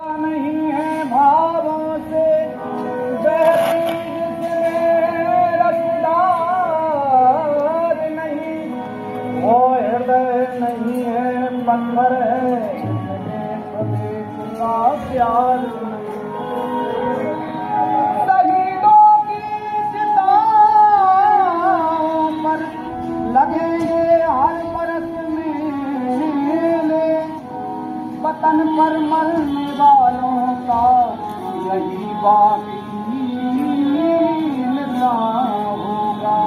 नहीं है भावों से बहती जिसमें रसदार नहीं, वो हृदय नहीं है पत्थर है स्वदेश का प्यार। शहीदों की चिताओं पर लगेंगे हर बरस मेले, वतन पर मरने वालों का यही बाकी निशान होगा।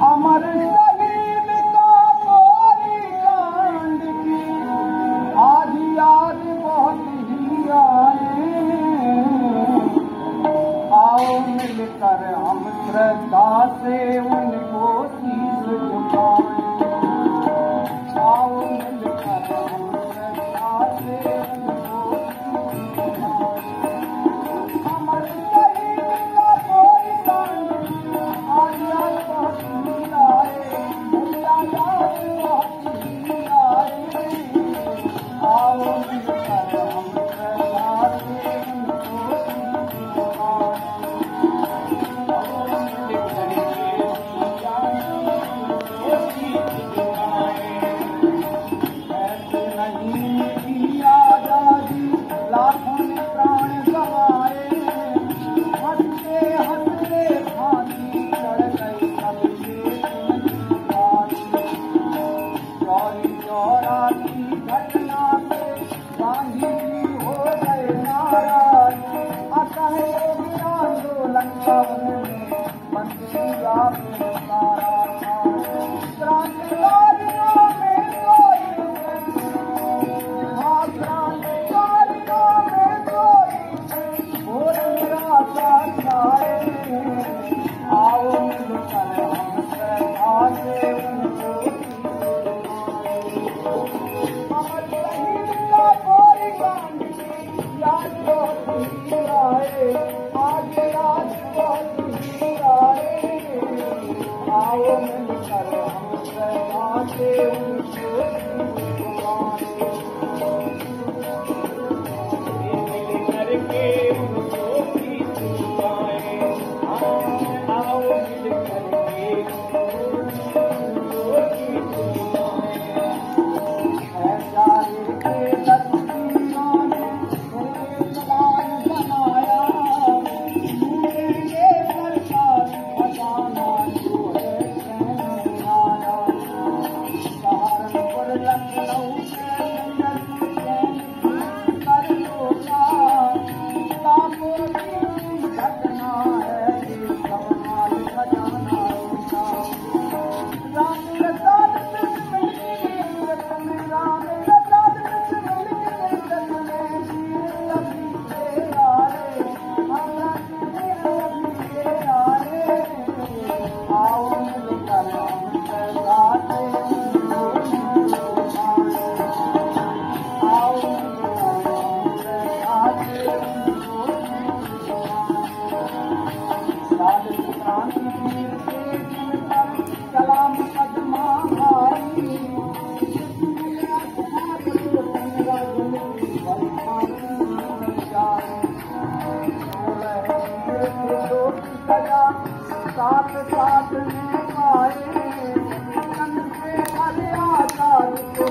अमर शहीद का कोरी कांड की आज याद बहुत ही आए, आओ मिलकर हम श्रद्धा से उनको शीश झुकाएं। आओ मिलकर हम श्रद्धा से उनको शीश झुकाएं। अमर शहीद का कोई कांड आज याद बहुत ही आए, याद बहुत ही आए। आओ मिलकर हम श्रद्धा से उनको शीश झुकाएं। लाखों ने प्राण गंवाए, हंसते हंसते फांसी चढ़ गई सबके चौरी चौरा की घटना से गांधी जी हो गए नाराज। असहयोग आंदोलन का उन्होंने बंदी आपने उतारा था। क्रांतिकारियों में कोई आओ मिलकर हम श्रद्धा से उनको अमर शहीद का कोई कांड याद बहुत ही आए, आज याद बहुत ही आए। आओ मिलकर हम श्रद्धा से उनको साथ साथ में पाए, तन से हर आजाद को